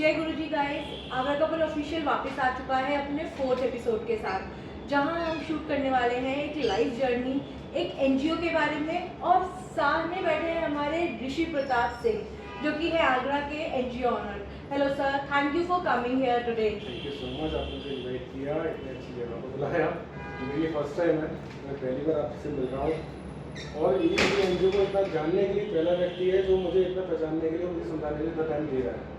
जय गुरु जी guys, Agra couple official वापस आ चुका है अपने 4th एपिसोड के साथ, जहां हम शूट करने वाले हैं एक लाइफ जर्नी, एक एनजीओ के बारे में। और सामने बैठे हैं हमारे ऋषि प्रताप सिंह, जो कि है आगरा के NGO owner. Hello sir, thank you for coming here today. Thank you so much, आपने मुझे इनवाइट किया, इतनी अच्छी जगह पर बुलाया। मेरी फर्स्ट टाइम है, मैं पहली बार आपसे मिल रहा हूँ। और ये एनजीओ को इतना जानने के लिए पहला व्यक्ति है जो मुझे इतना पहचानने के लिए, मुझे समझाने के लिए इतना टाइम दे रहा है।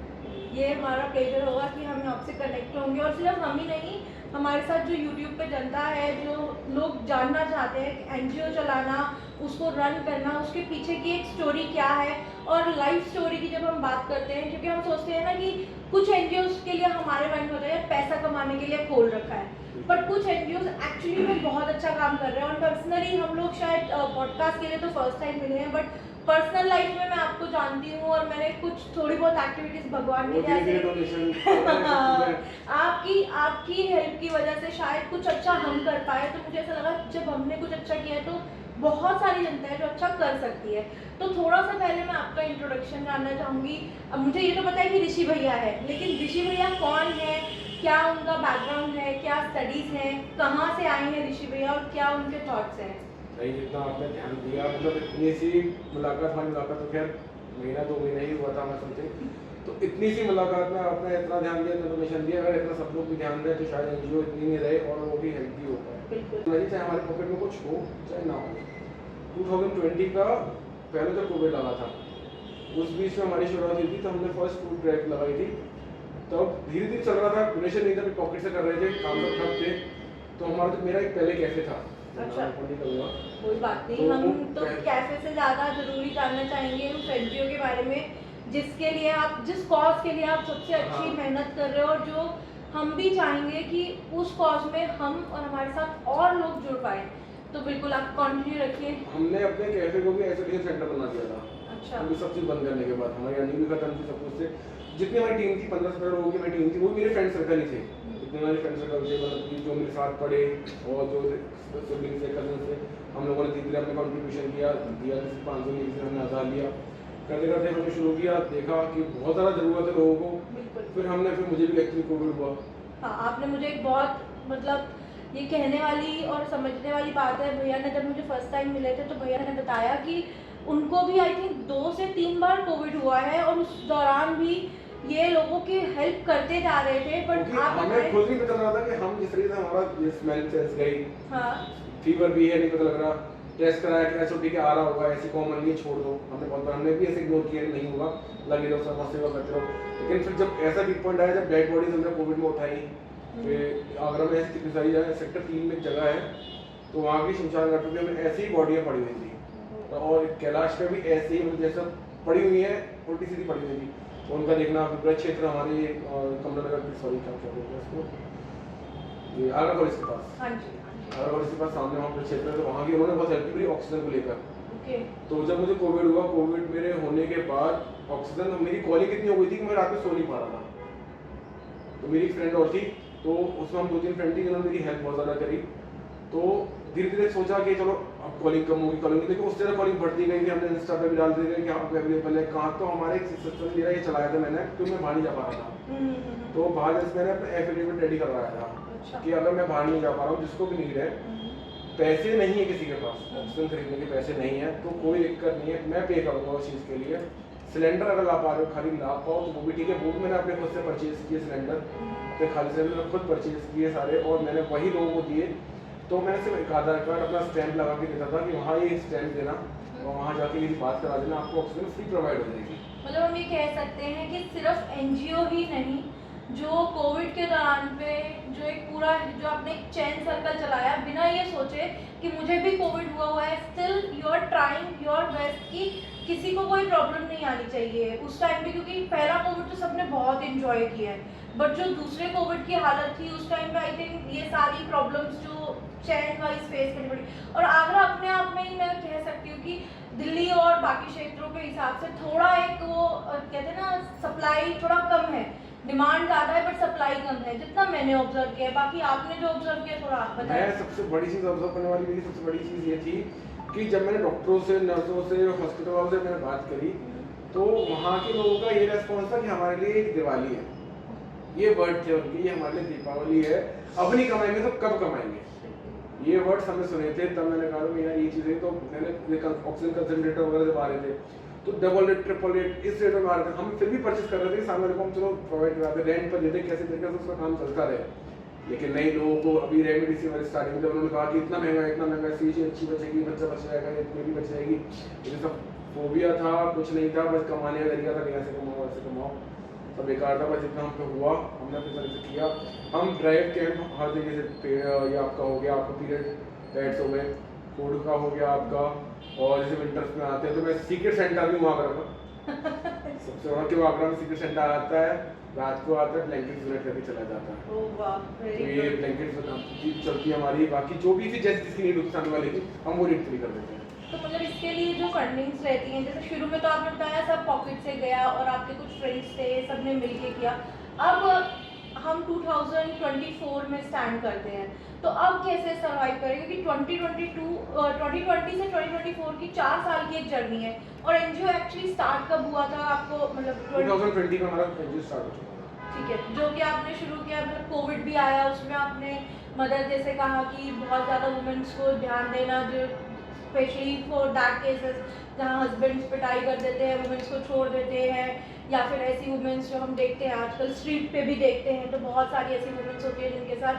ये हमारा प्लेजर होगा कि हम आपसे कनेक्ट होंगे। और सिर्फ हम ही नहीं, हमारे साथ जो यूट्यूब पे जनता है, जो लोग जानना चाहते हैं एनजीओ चलाना, उसको रन करना, उसके पीछे की एक स्टोरी क्या है। और लाइफ स्टोरी की जब हम बात करते हैं, क्योंकि हम सोचते हैं ना कि कुछ एनजीओ के लिए हमारे माइंड में होता है पैसा कमाने के लिए खोल रखा है, बट कुछ एनजीओ एक्चुअली में बहुत अच्छा काम कर रहे हैं। और पर्सनली हम लोग शायद पॉडकास्ट के लिए तो फर्स्ट टाइम मिले हैं, बट पर्सनल लाइफ में मैं आपको जानती हूँ और मैंने कुछ थोड़ी बहुत एक्टिविटीज भगवान की आपकी हेल्प की वजह से शायद कुछ अच्छा हम कर पाए। तो मुझे ऐसा लगा जब हमने कुछ अच्छा किया है तो बहुत सारी जनता है जो अच्छा कर सकती है। तो थोड़ा सा पहले मैं आपका इंट्रोडक्शन जानना चाहूँगी। अब मुझे ये तो पता है कि ऋषि भैया है, लेकिन ऋषि भैया कौन है, क्या उनका बैकग्राउंड है, क्या स्टडीज़ हैं, कहाँ से आए हैं ऋषि भैया और क्या उनके थॉट्स हैं। भाई जितना आपने ध्यान दिया, मतलब इतनी सी मुलाकात, हमारी मुलाकात तो खैर महीना 2 महीना ही हुआ था मैं समथिंग, तो इतनी सी मुलाकात में आपने इतना ध्यान दिया, इन्फॉर्मेशन दिया। अगर इतना सब लोग भी ध्यान दें तो शायद एनजीओ इतनी नहीं रहे और वो भी हेल्पी हो पाए। नहीं, चाहे हमारे पॉकेट में कुछ हो चाहे ना हो। 2020 का पहले जब कोविड लगा था, उस बीच में हमारी शुरुआत हुई थी, तो हमने फर्स्ट फूड ड्राइव लगाई थी। तब धीरे धीरे चल रहा था, डोनेशन नहीं था, पॉकेट से कर रहे थे, काम सब ठप थे। तो हमारा तो मेरा एक पहले कैफे था। अच्छा, कोई बात नहीं। तो हम तो कैफे से ज़्यादा ज़रूरी जानना चाहेंगे उस एनजीओ के बारे में, जिसके लिए आप, जिस कॉज के लिए आप सबसे अच्छी मेहनत कर रहे हो, और जो हम भी चाहेंगे कि उस कॉज में हम और हमारे साथ और लोग जुड़ पाए। तो बिल्कुल आप कंटिन्यू रखिए। हमने अपने कैफे को भी आइसोलेशन सेंटर बना दिया था। अच्छा, क्योंकि सब चीज़ बंद करने के बाद हमारी अर्निंग भी खत्म थी, सब कुछ से। जितनी हमारी टीम थी, 15-17 लोगों की हमारी टीम थी, वो मेरे फ्रेंड सर्कल ही थे। जितने हमारे फ्रेंड सर्कल थे, मतलब कि जो मेरे साथ पढ़े और जो सिबलिंग से, कजन से, हम लोगों ने धीरे धीरे अपने कॉन्ट्रीब्यूशन किया, 500 किसी हमने 1000 लिया। करते करते हमने शुरू किया, देखा कि बहुत ज़्यादा ज़रूरत है लोगों को। फिर मुझे भी एक्चुअली कोविड हुआ। हाँ, आपने मुझे एक बहुत मतलब ये कहने वाली और समझने वाली बात है। भैया ने जब मुझे फर्स्ट टाइम मिले थे तो भैया ने बताया कि उनको भी आई थिंक 2 से 3 बार कोविड हुआ है, और उस दौरान भी ये लोगों की हेल्प करते जा रहे थे। बट आप हमें खुद नहीं पता लग रहा था कि हम जिस तरीके से हमारा स्मेल सेंस गई, हाँ, फीवर भी है, नहीं पता लग रहा, टेस्ट कराया कि एसओटी के आ रहा होगा, ऐसी कॉमन नहीं छोड़ दो। हमने बहुत बार, हमने भी ऐसे इग्नोर किया, नहीं होगा, लगे रहो, सब सेवा करते रहो। लेकिन फिर जब ऐसा बिग पॉइंट आया, जब डेड बॉडीज हमने कोविड में उठाई, फिर आगरा में ऐसी कितनी सारी जगह, सेक्टर 3 में एक जगह है, तो वहाँ की शमशान घाटों में ऐसी ही बॉडियाँ पड़ी हुई थी। और कैलाश में भी ऐसे ही जैसा पड़ी हुई है, उल्टी सीधी पड़ी हुई थी। उनका देखना, ब्रज क्षेत्र हमारे कमला नगर की, सॉरी क्या बोलते हैं उसको, ये आगरा कॉलेज के पास, हाँ जी, आगरा कॉलेज के पास सामने वहाँ ब्रज क्षेत्र है, तो वहाँ की उन्होंने बहुत हेल्प करी ऑक्सीजन को लेकर। ओके। तो जब मुझे कोविड हुआ, कोविड मेरे होने के बाद ऑक्सीजन, मेरी कॉलिंग इतनी हो गई थी कि मैं रात में सो नहीं पा रहा था। तो मेरी एक फ्रेंड और थी, तो उसमें हम 2-3 फ्रेंड थी जिन्होंने मेरी हेल्प बहुत ज़्यादा करी। तो धीरे धीरे सोचा कि चलो अब कॉलिंग कम होगी, कॉलिंग, लेकिन उस तरह कॉलिंग बढ़ती गई कि हमने इंस्टा पे भी डाल दिए कि आप अवेलेबल है कहाँ। तो हमारे एक सिस्टम मेरा ये चलाया था मैंने, क्योंकि मैं बाहर नहीं जा पा रहा था। तो बाहर जैसे मैंने अपना एफिडेविट रेडी करवाया था कि अगर मैं बाहर नहीं जा पा रहा हूँ, जिसको भी नीड है, पैसे नहीं है किसी के पास, ऑक्सीजन खरीदने के पैसे नहीं है, तो कोई दिक्कत नहीं है, मैं पे करूँगा उस चीज़ के लिए। सिलेंडर अगर ला पा रहे हो, खाली ला पाओ तो वो भी ठीक है। वो भी मैंने अपने खुद से परचेज किए सिलेंडर, अपने खाली सिलेंडर खुद परचेज किए सारे, और मैंने वही लोगों को दिए। तो मैंने सिर्फ एक आधार कार्ड अपना स्टैंप लगा के देता था कि वहाँ ये स्टैंप देना और वहाँ जाके मेरी बात करा देना, आपको ऑक्सीजन फ्री प्रोवाइड हो जाएगी। मतलब हम ये कह सकते हैं कि सिर्फ एनजीओ ही नहीं, जो कोविड के दौरान पे जो एक पूरा, जो आपने एक चैन सर्कल चलाया बिना ये सोचे कि मुझे भी कोविड हुआ है, still you are trying your best कि किसी को कोई प्रॉब्लम नहीं आनी चाहिए उस टाइम पे। क्योंकि पहला कोविड तो सबने बहुत इंजॉय किया है, बट जो दूसरे कोविड की हालत थी उस टाइम पे आई थिंक ये सारी प्रॉब्लम्स जो चैन वाइज फेस करनी पड़ी। और आगरा अपने आप में ही मैं कह सकती हूँ कि दिल्ली और बाकी क्षेत्रों के हिसाब से थोड़ा एक वो कहते हैं ना, सप्लाई थोड़ा कम है, डिमांड ज़्यादा है बट सप्लाई कम है, जितना मैंने ऑब्जर्व किया है। बाकी आपने जो ऑब्जर्व किया थोड़ा आप बताएं। मैं सबसे बड़ी चीज़ ऑब्जर्व करने वाली, मेरी सबसे बड़ी चीज़ ये थी कि जब मैंने डॉक्टरों से, नर्सों से, हॉस्पिटल वालों से मैंने बात करी, तो वहाँ के लोगों का ये रेस्पॉन्स था कि हमारे लिए एक दिवाली है, ये वर्ड थे उनके, ये हमारे लिए दीपावली है, अब नहीं कमाएंगे तो कब कमाएंगे, ये वर्ड्स हमने सुने थे। तब मैंने कहा कि यार ये चीज़ें तो मैंने ऑक्सीजन कंसनट्रेटर वगैरह जब आ रहे थे तो डबल रेट ट्रिपल रेट इस रेट में आ रहे थे, हम फिर भी परचेस कर रहे थे, सामने वाले को हम चलो प्रोवाइड कराते, रेंट पर देते, कैसे तरीके से उसका काम चलता रहे। लेकिन नई लोगों को अभी रेमडेसिविर स्टार्टिंग में उन्होंने कहा कि इतना महंगा सीज अच्छी बचेगी, बच्चा बच जाएगा, ये भी बच जाएगी, ये सब फोबिया था, कुछ नहीं था, बस कमाने का तरीका था, यहाँ से कमाओ वैसे कमाओ, सब बेकार था। बस जितना हम पे हुआ हमने अपनी तरह से किया। हम ड्राइव कैंप हर जगह से, ये आपका हो गया, आपका पीरियड पेड्स हो गए, फूड का हो गया आपका, और जैसे विंटर्स में आते हैं तो मैं सीक्रेट सेंटर भी वहाँ पर सबसे बड़ा कि वो आगरा में सीक्रेट सेंटर आता है, रात को आता है, ब्लैंकेट सिलेक्ट करके चला जाता है। ओह वाह, तो वेरी ये गुड। ब्लैंकेट चलती है हमारी, बाकी जो भी थी जैसे जिसकी नीड होती वाले की हम वो नीड पूरी कर देते हैं। तो मतलब इसके लिए जो फंडिंग्स रहती हैं, जैसे शुरू में तो आपने बताया सब पॉकेट से गया और आपके कुछ फ्रेंड्स थे, सबने मिलके किया। अब हम 2024 में स्टैंड करते हैं, तो अब कैसे सर्वाइव करें, क्योंकि 2020 से 2024 की 4 साल की एक जर्नी है, और एनजीओ एक्चुअली स्टार्ट कब हुआ था आपको, मतलब 2020 में हमारा एनजीओ स्टार्ट हो चुका था। ठीक है, जो कि आपने शुरू किया, मतलब कोविड भी आया, उसमें आपने मदर जैसे कहा कि बहुत ज़्यादा वुमेंस को ध्यान देना, जो स्पेशली फॉर दैट केसेस जहाँ हस्बैंड्स पिटाई कर देते हैं, वुमेंस को छोड़ देते हैं, या फिर ऐसी वुमेंस जो हम देखते हैं आजकल स्ट्रीट पे भी देखते हैं, तो बहुत सारी ऐसी वुमेंस होती है जिनके साथ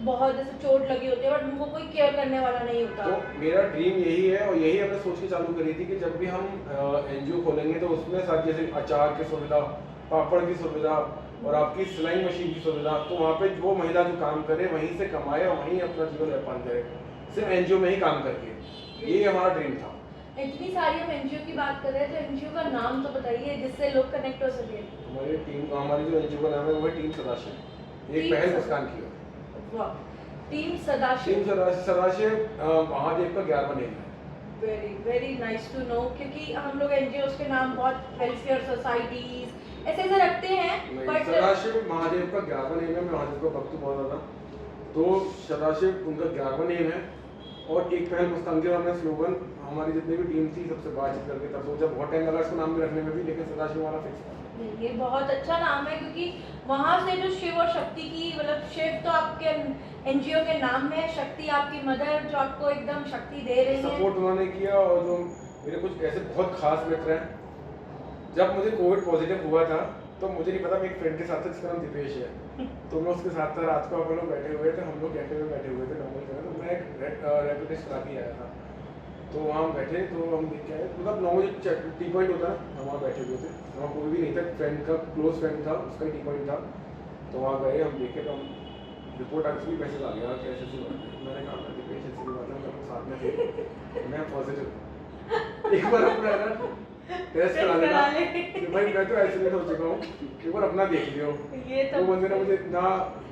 बहुत जैसे चोट लगी होती है, बट उनको कोई केयर करने वाला नहीं होता। तो मेरा ड्रीम यही है, और यही हमने सोच के चालू करी थी कि जब भी हम एनजीओ खोलेंगे तो उसमें साथ जैसे अचार की सुविधा, पापड़ की सुविधा और आपकी सिलाई मशीन की सुविधा, तो वहाँ पे वो महिला जो काम करे वहीं से कमाए और वहीं अपना जीवन यापन करे, सिर्फ एनजीओ में ही काम करके। ये हमारा ड्रीम था। इतनी सारी हम एनजीओ की बात कर रहे हैं, तो एनजीओ का नाम तो बताइए जिससे लोग कनेक्ट हो सके। हमारी जो एनजीओ का नाम है वो है टीम सदाशिव, एक टीम पहल सदाशिव। मुस्कान की है। वाह, टीम सदाशिव। सदाशिव महादेव का 11वां नेम है। Very very nice to know, क्योंकि हम लोग एनजीओ के नाम बहुत वेलफेयर सोसाइटीज ऐसे ऐसे रखते हैं, बट सदाशिव महादेव का 11वां नेम है, मैं महादेव का भक्त बहुत ज़्यादा, तो सदाशिव उनका 11वां नेम है। और एक पहल मुस्कान के हमने स्लोगन, हमारी जितनी भी टीम थी सबसे बातचीत करके तब सोचा, बहुत टाइम लगा इसको नाम भी रखने में भी, लेकिन सदाशिव हमारा फिक्स था। ये बहुत अच्छा नाम है, क्योंकि वहाँ से जो शिव और शक्ति की, मतलब शिव तो आपके एनजीओ के नाम में है, शक्ति आपकी मदर जो आपको एकदम शक्ति दे रही है। सपोर्ट उन्होंने किया, और जो मेरे कुछ ऐसे बहुत खास मित्र हैं, जब मुझे कोविड पॉजिटिव हुआ था तो मुझे नहीं पता, मैं एक फ्रेंड के साथ था जिसका नाम दीपेश है, तो मैं उसके साथ था, रात को हम लोग बैठे हुए थे, हम लोग कैफे में बैठे हुए थे नॉर्मल जगह, तो मैं एक रैपिड टेस्ट करा के आया था, तो वहाँ हम बैठे, तो हम देख के आए, मतलब नॉर्मल टी पॉइंट होता है, हम वहाँ बैठे हुए थे, वहाँ कोई भी नहीं था, फ्रेंड का क्लोज फ्रेंड था, उसका टी पॉइंट था, तो वहाँ गए, हम देखे तो हम रिपोर्ट एक्चुअली मैसेज आ गया कैसे ऐसी बात है, मैंने कहा मैं दीपेश ऐसी बात है, हम लोग साथ में थे, मैं पॉजिटिव, एक बार अपना है ना टेस्ट करा लेना कि भाई मैं तो आइसोलेट हो चुका हूँ, एक बार अपना देख लियो। ये तो बंदे ने मुझे इतना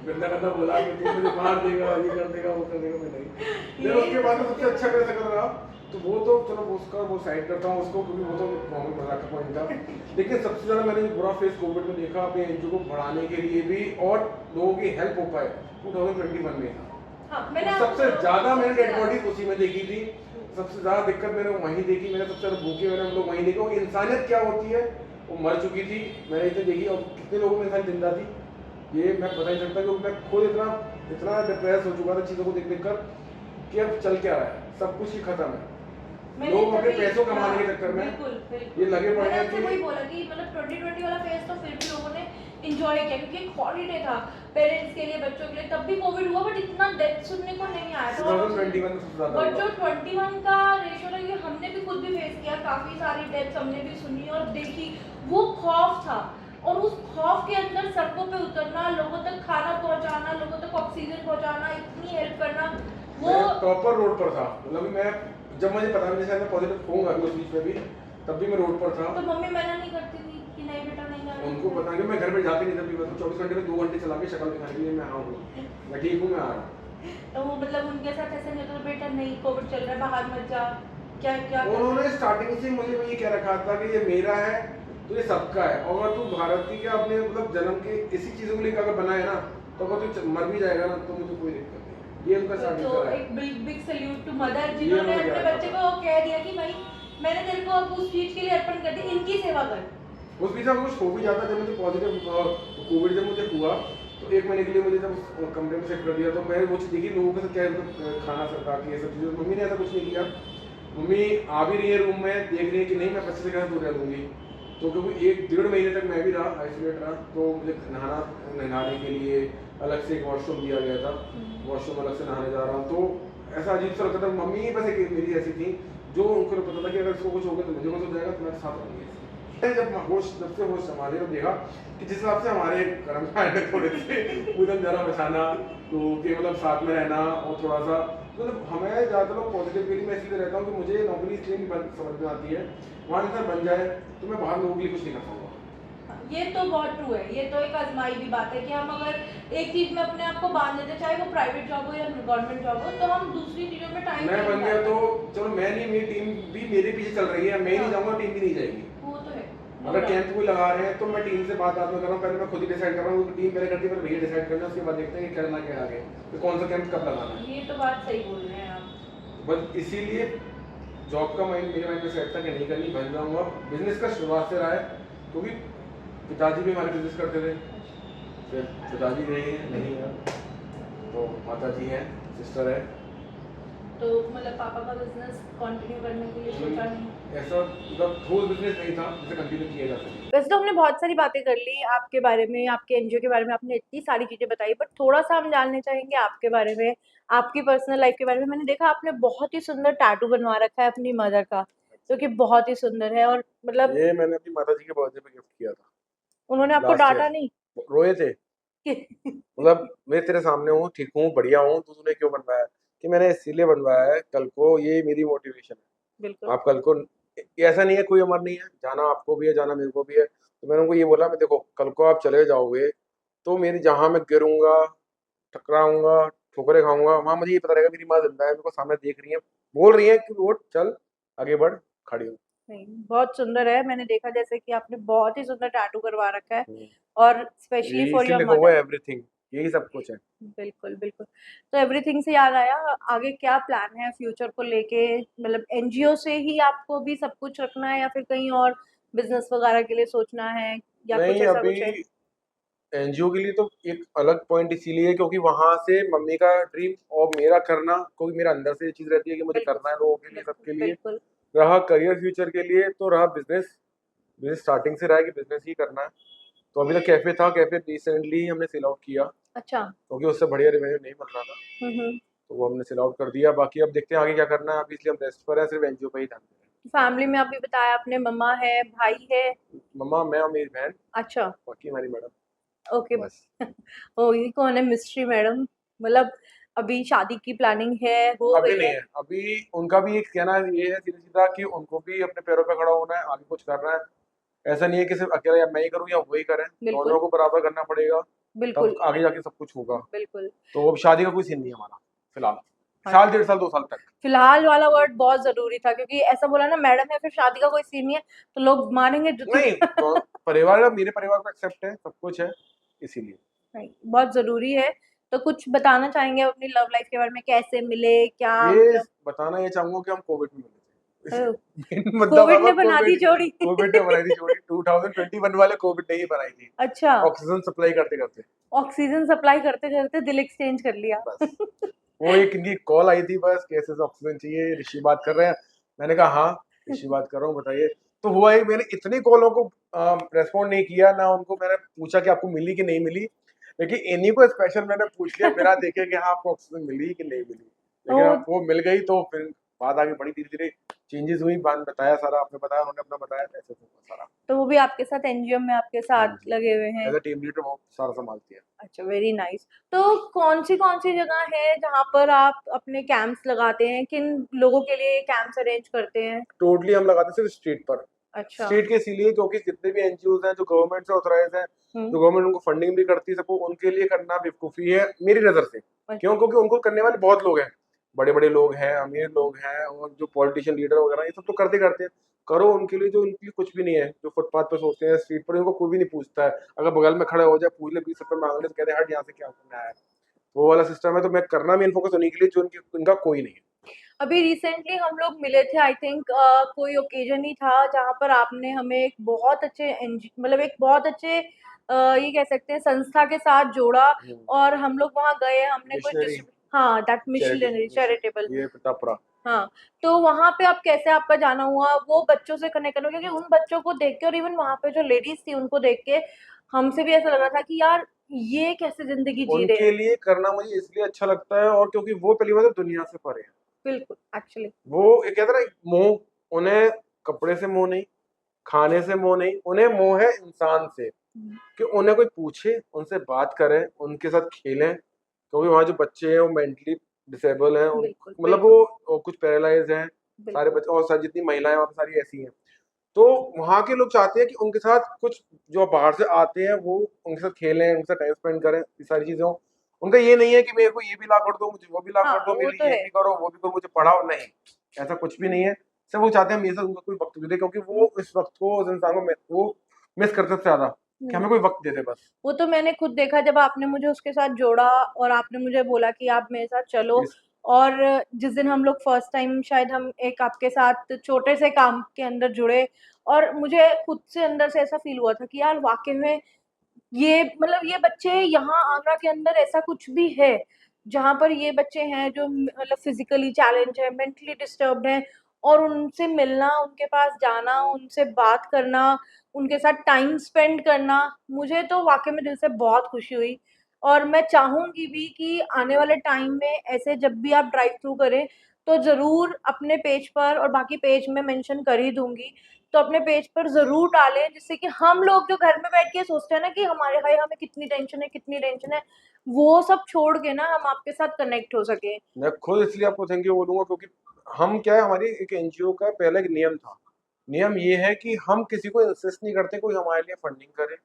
गंदा गंदा बोला कि तू मुझे मार देगा, ये कर देगा, वो कर देगा, मैं नहीं। फिर उसके बाद में सबसे अच्छा कैसे कर रहा, तो वो तो चलो उसका वो साइड करता हूँ उसको, क्योंकि वो तो नॉर्मल मजाक का पॉइंट था, लेकिन सबसे ज़्यादा मैंने जो बुरा फेस कोविड में देखा अपने एनजीओ को बढ़ाने के लिए भी और लोगों की हेल्प हो पाए 2021 में था। हाँ, मैंने सबसे ज़्यादा मैंने डेड बॉडीज उसी में देखी थी, सबसे ज़्यादा दिक्कत मैंने वहीं देखी, मैंने सबसे ज़्यादा भूखे मैंने हम लोग वहीं देखे, और इंसानियत क्या होती है वो मर चुकी थी, मैंने इतने देखी, और कितने लोगों में इंसान जिंदा थी ये मैं बता नहीं सकता, क्योंकि मैं खुद इतना डिप्रेस हो चुका था चीज़ों को देख कर कि अब चल क्या रहा है, सब कुछ ही खत्म है, लोग अपने पैसों कमाने के चक्कर में बिल्कुल ये लगे पड़े हैं मैंने कि वही बोला कि मतलब 2020 वाला फेज तो फिर भी लोगों ने इंजॉय किया, क्योंकि एक हॉलीडे था पेरेंट्स के लिए, बच्चों के लिए, तब भी कोविड हुआ, बट इतना डेथ सुनने को नहीं आया था। 2021 में सबसे ज़्यादा बट हुआ। जो 21 का रेशियो था, ये हमने भी खुद भी फेस किया, काफी सारी डेथ्स हमने भी सुनी और देखी, वो खौफ था, और उस खौफ के अंदर सड़कों पे उतरना, लोगों तक खाना पहुंचाना, लोगों तक ऑक्सीजन पहुंचाना, इतनी हेल्प करना, वो मैं प्रॉपर रोड पर था, मतलब मैं जब मुझे पता नहीं था मैं पॉजिटिव होऊंगा अभी उस बीच में भी, तब भी मैं रोड पर था। तो मम्मी मना नहीं करती थी कि नहीं बेटा नहीं जाना, उनको पता कि मैं घर पे जाती नहीं था, मैं तो 24 घंटे में 2 घंटे चला के शक्ल दिखाने के लिए मैं हाँ हूँ, मैं ठीक हूँ, मैं आ रहा हूँ। तो वो मतलब उनके साथ ऐसा नहीं होता बेटा नहीं कोविड चल रहा है बाहर मत जा, क्या क्या उन्होंने स्टार्टिंग से मुझे ये कह रखा था कि ये मेरा है तो ये सबका है, और अगर तू भारत की क्या अपने मतलब जन्म के इसी चीज़ों को लेकर अगर बना है ना, तो अगर तू मर भी जाएगा ना तो मुझे कोई दिक्कत नहीं, ये उनका स्टार्टिंग तो था। एक बिग सैल्यूट टू मदर जिन्होंने अपने बच्चे को कह दिया कि भाई मैंने तेरे को अब उस चीज के लिए अर्पण कर दी, इनकी सेवा कर। उस बीच में कुछ हो भी जाता, जब मुझे पॉजिटिव कोविड जब मुझे हुआ तो 1 महीने के लिए मुझे जब कमरे में सेट कर दिया, तो मैं वो चीज़ देखी लोगों के साथ क्या खाना सरकार की ये सब चीज़ें। मम्मी ने ऐसा कुछ नहीं किया, मम्मी आ भी रही है रूम में, देख रही है कि नहीं मैं बच्चे से कैसे दूर रह लूँगी। तो क्योंकि 1 डेढ़ महीने तक मैं भी रहा, आइसोलेट रहा, तो मुझे नहाने के लिए अलग से एक वॉशरूम दिया गया था, वॉशरूम अलग से नहाने जा रहा हूँ। तो ऐसा अजीब सा लगता था। मम्मी ही बस एक मेरी ऐसी थी जो उनको पता था कि अगर इसको कुछ होगा तो मुझे कुछ हो जाएगा, तो मैं साथ रहूँगी। जब से होश संभाले, तो देखा कि जिस हिसाब से हमारे कर्म कांड थोड़े से उधर जरा बचाना, तो कि मतलब साथ में रहना और थोड़ा सा मतलब हमें ज़्यादातर लोग पॉजिटिव के लिए मैं इसलिए रहता हूँ कि मुझे नौकरी इसलिए नहीं समझ में आती है, वहाँ इंसान बन जाए तो मैं बाहर लोगों के लिए कुछ नहीं कर पाऊँगा। ये तो बहुत ट्रू है, ये तो एक आजमाई भी बात है कि हम अगर एक चीज में अपने आप को बांध देते, चाहे वो प्राइवेट जॉब हो या गवर्नमेंट जॉब हो, तो हम दूसरी चीजों में टाइम मैं बन गया तो चलो, मैं नहीं, मेरी टीम भी मेरे पीछे चल रही है, मैं नहीं जाऊँगा, टीम भी नहीं जाएगी। वो तो है। अगर कैंप कोई लगा रहे हैं तो मैं टीम से बात कर रहा हूँ, पहले मैं खुद ही डिसाइड कर रहा हूँ, टीम पहले करती है, फिर भैया डिसाइड करना है, उसके बाद देखते हैं कि करना क्या आगे, तो कौन सा कैंप कब लगाना है। ये तो बात सही बोल रहे हैं आप। बस इसीलिए जॉब का मेरे माइंड में सेट था कि नहीं करनी, बन जाऊँगा। बिजनेस का शुरुआत से रहा है, क्योंकि पिताजी भी हमारे बिजनेस करते थे, फिर पिताजी नहीं है, तो माता जी हैं, सिस्टर है। तो मतलब पापा का बिजनेस कंटिन्यू करने के लिए सोचा नहीं? ऐसा मतलब ठोस बिजनेस नहीं था जिसे कंटिन्यू किया जा सके। वैसे तो हमने बहुत सारी बातें कर ली आपके बारे में, आपके एनजीओ के बारे में, आपने इतनी सारी चीज़ें बताई, बट थोड़ा-सा हम जानना चाहेंगे आपके बारे में, आपकी पर्सनल लाइफ के बारे में। मैंने देखा आपने बहुत ही सुंदर टैटू बनवा रखा है अपनी मदर का, जो कि बहुत ही सुंदर है और मतलब ये मैंने अपनी माता जी के बर्थडे पे गिफ्ट किया था उन्होंने आपको लास्ट डाँटा ईयर। नहीं? रोए थे, मतलब मैं तेरे सामने हूँ, ठीक हूँ, बढ़िया हूँ, तो तूने क्यों बनवाया? कि मैंने इसीलिए बनवाया है, कल को ये मेरी मोटिवेशन है। बिल्कुल। आप कल को ऐसा नहीं है, कोई अमर नहीं है, जाना आपको भी है, जाना मेरे को भी है। तो मैंने उनको ये बोला, मैं देखो कल को आप चले जाओगे, तो मेरी जहाँ मैं गिरूँगा, टकराऊँगा, ठोकरें खाऊँगा, वहाँ मुझे ये पता रहेगा मेरी माँ ज़िंदा है, मेरे को सामने देख रही है, बोल रही है कि उठ, चल, आगे बढ़, खड़ी हो। नहीं, बहुत सुंदर है। मैंने देखा जैसे कि आपने बहुत ही सुंदर टैटू करवा रखा है हुँ। और स्पेशली यही फॉर इसीलिए योर लिखा हुआ मदर। है एवरीथिंग, यही सब कुछ है। बिल्कुल, बिल्कुल। तो एवरीथिंग से याद आया, आगे क्या प्लान है फ्यूचर को लेके? मतलब एनजीओ से ही आपको भी सब कुछ रखना है या फिर कहीं और बिज़नेस वगैरह के लिए सोचना है या कुछ नहीं, ऐसा अभी कुछ है? एनजीओ के लिए तो एक अलग पॉइंट इसीलिए है क्योंकि वहाँ से मम्मी का ड्रीम और मेरा करना, क्योंकि मेरे अंदर से ये चीज़ रहती है कि मुझे बिल्कुल, करना है लोगों के लिए, बिल्कुल, सबके लिए। बिल्कुल। रहा करियर फ्यूचर के लिए, तो रहा बिज़नेस। बिज़नेस स्टार्टिंग से रहा है कि बिज़नेस ही करना है। तो अभी तक कैफ़े था, कैफ़े रिसेंटली हमने सेल आउट किया, अच्छा। क्योंकि उससे बढ़िया रेवेन्यू नहीं मिल रहा था। हुँ, हुँ। तो वो हमने सेल आउट कर दिया, बाकी अब देखते हैं आगे क्या करना है। अभी इसलिए हम रेस्ट पर हैं, सिर्फ़ एनजीओ पे ही ध्यान दे रहे फैमिली में अभी बताया आपने मम्मा है, भाई है। हैं। मम्मा, मैं और मेरी बहन, अच्छा, बाकी हमारी मैडम, ओके। बस। ओह! ये कौन है मिस्ट्री मैडम? मतलब अभी शादी की प्लानिंग है, हो अभी गई नहीं है? है, अभी उनका भी एक कहना ये है सीधा-सीधा कि उनको भी अपने पैरों पे खड़ा होना है, आगे कुछ करना है। ऐसा नहीं है कि सिर्फ़ अकेला या मैं ही करूँ या वो ही करें, बिल्कुल, दोनों को बराबर करना पड़ेगा, तब बिल्कुल, आगे जाके सब कुछ होगा। बिल्कुल। तो अब शादी का कोई सीन नहीं है हमारा, फिलहाल। हाँ, साल, डेढ़ साल, 2 साल तक। फिलहाल वाला वर्ड बहुत ज़रूरी था क्योंकि ऐसा बोला ना मैडम है फिर शादी का कोई सीन नहीं है, तो लोग मारेंगे जूती। नहीं, परिवार, मेरे परिवार को एक्सेप्ट है, सब कुछ है, इसीलिए। नहीं, बहुत ज़रूरी है। तो कुछ बताना चाहेंगे अपनी लव लाइफ के बारे में? कैसे मिले? क्या ये मतलब बताना ये चाहूँगा कि हम कोविड में मिले थे। ओह! मेन मुद्दा कोविड था ने बना दी कोविड। जोड़ी। कोविड ने बनाई थी जोड़ी, 2021 वाले कोविड ने ही बनाई थी, अच्छा, ऑक्सीजन सप्लाई करते-करते। ऑक्सीजन सप्लाई करते-करते दिल एक्सचेंज कर लिया। बस। वो एक इनकी कॉल आई थी, बस कैसे ऑक्सीजन चाहिए, ऋषि बात कर रहे हैं। मैंने कहा हाँ, ऋषि बात कर रहा हूँ, बताइए। तो हुआ ये, मैंने इतनी कॉलों को रेस्पॉन्ड नहीं किया, ना उनको मैंने पूछा कि आपको मिली कि नहीं मिली। लेकिन इन्हीं को स्पेशल मैंने पूछ लिया बिना देखे कि हाँ आपको ऑक्सीजन मिली कि नहीं मिली। लेकिन ओह! अब वो मिल गई तो फिर बात आगे बढ़ी, धीरे-धीरे चेंजेस हुई, बात बताया सारा, आपने बताया, उन्होंने अपना बताया, ऐसे हुआ सारा। तो वो भी आपके साथ एनजीओ में आपके हाँ साथ जी, लगे हुए हैं। एज़ अ टीम लीडर वो सारा सँभालती है। अच्छा, वेरी नाइस। तो कौन-सी जगह है जहाँ पर आप अपने कैंप्स लगाते हैं? किन लोगों के लिए कैंप्स अरेंज करते हैं? टोटली हम लगाते हैं सिर्फ स्ट्रीट पर। अच्छा। स्ट्रीट के इसीलिए क्योंकि जितने भी एनजीओज़ हैं जो गवर्नमेंट से ऑथराइज़ हैं, हुँ। जो गवर्नमेंट उनको फंडिंग भी करती है, सबको उनके लिए करना बेवकूफ़ी है मेरी नज़र से। अच्छा। क्यों? क्योंकि उनको करने वाले बहुत लोग हैं। बड़े-बड़े लोग हैं, अमीर लोग हैं और जो पॉलिटिशियन लीडर वगैरह ये सब तो करते करते हैं। करो उनके लिए जो उनके लिए कुछ भी नहीं है, जो फुटपाथ पे सोते हैं, स्ट्रीट पर उनको कोई भी नहीं पूछता है। अगर बगल में खड़े हो जाए, पूछ ले, 20 रुपए माँग ले तो कह दे हट यहाँ से क्या करने आया है। वो वाला सिस्टम है, तो मैं करना मेन फ़ोकस उन्हीं के लिए जो उनका कोई नहीं है। अभी रिसेंटली हम लोग मिले थे, आई थिंक कोई ओकेजन ही था जहाँ पर आपने हमें एक बहुत अच्छे मतलब एक बहुत अच्छे ये कह सकते हैं संस्था के साथ जोड़ा, और हम लोग वहाँ गए, हमने कुछ मिशनरी हाँ, दैट चैरिटी मिशनरी चैरिटेबल। ये प्रतापरा। हाँ, तो वहाँ पे आप कैसे आपका जाना हुआ वो बच्चों से कनेक्ट करना, क्योंकि उन बच्चों को देख के और इवन वहाँ पे जो लेडीज थी उनको देख के हमसे भी ऐसा लग रहा था कि यार ये कैसे जिंदगी जी रहे उनके हैं। लिए करना मुझे इसलिए अच्छा लगता है, और क्योंकि वो पहली बात तो दुनिया से परे है। बिल्कुल, एक्चुअली। वो ये कहते हैं ना, मोह उन्हें कपड़े से मोह नहीं, खाने से मोह नहीं, उन्हें मोह है इंसान से। कि उन्हें कोई पूछे, उनसे बात करें, उनके साथ खेलें, क्योंकि वहाँ जो बच्चे हैं वो मेंटली डिसेबल हैं, बिल्कुल मतलब बिल्कुल वो कुछ पैरालाइज हैं, सारे बिल्कुल। बच्चे, और सारी जितनी महिलाएं वहाँ पे सारी ऐसी हैं। तो वहाँ के लोग चाहते हैं कि उनके साथ कुछ जो बाहर से आते हैं वो उनके साथ खेलें, उनके साथ टाइम स्पेंड करें, ये सारी चीजें हो। उनका ये नहीं है कि मेरे को ये भी ला कर दो, मुझे वो भी ला हाँ, कर दो, वो मेरे तो लिए ये है। भी करो, वो भी करो, मुझे पढ़ाओ, नहीं, ऐसा कुछ भी नहीं है। सिर्फ वो चाहते हैं मेरे साथ उनका कोई वक्त दे, क्योंकि वो इस वक्त को, उस इंसान को वो मिस करते हैं ज्यादा, कि हमें कोई वक्त दे दे बस। वो तो मैंने खुद देखा जब आपने मुझे उसके साथ जोड़ा और आपने मुझे बोला कि आप मेरे साथ चलो। इस और जिस दिन हम लोग फर्स्ट टाइम शायद हम एक आपके साथ छोटे से काम के अंदर जुड़े, और मुझे खुद से अंदर से ऐसा फील हुआ था कि यार वाकई में ये मतलब ये बच्चे यहाँ आगरा के अंदर ऐसा कुछ भी है जहाँ पर ये बच्चे हैं जो मतलब फिजिकली चैलेंज है, मेंटली डिस्टर्ब्ड है, और उनसे मिलना, उनके पास जाना, उनसे बात करना, उनके साथ टाइम स्पेंड करना, मुझे तो वाकई में दिल से बहुत खुशी हुई। और मैं चाहूंगी भी कि आने वाले टाइम में ऐसे जब भी आप ड्राइव थ्रू करें तो जरूर अपने पेज पर, और बाकी पेज में मेंशन कर ही दूंगी, तो अपने पेज पर जरूर डालें, जिससे कि हम लोग जो घर में बैठ के सोचते हैं ना कि हमारे भाई हमें कितनी टेंशन है, कितनी टेंशन है, वो सब छोड़ के ना हम आपके साथ कनेक्ट हो सके। मैं खुद इसलिए आपको थैंक यू बोलूंगा, क्योंकि हम क्या है, हमारी एक एनजीओ का पहले एक नियम था। नियम ये है कि हम किसी को इंसिस्ट नहीं करते कोई हमारे लिए फंडिंग करे,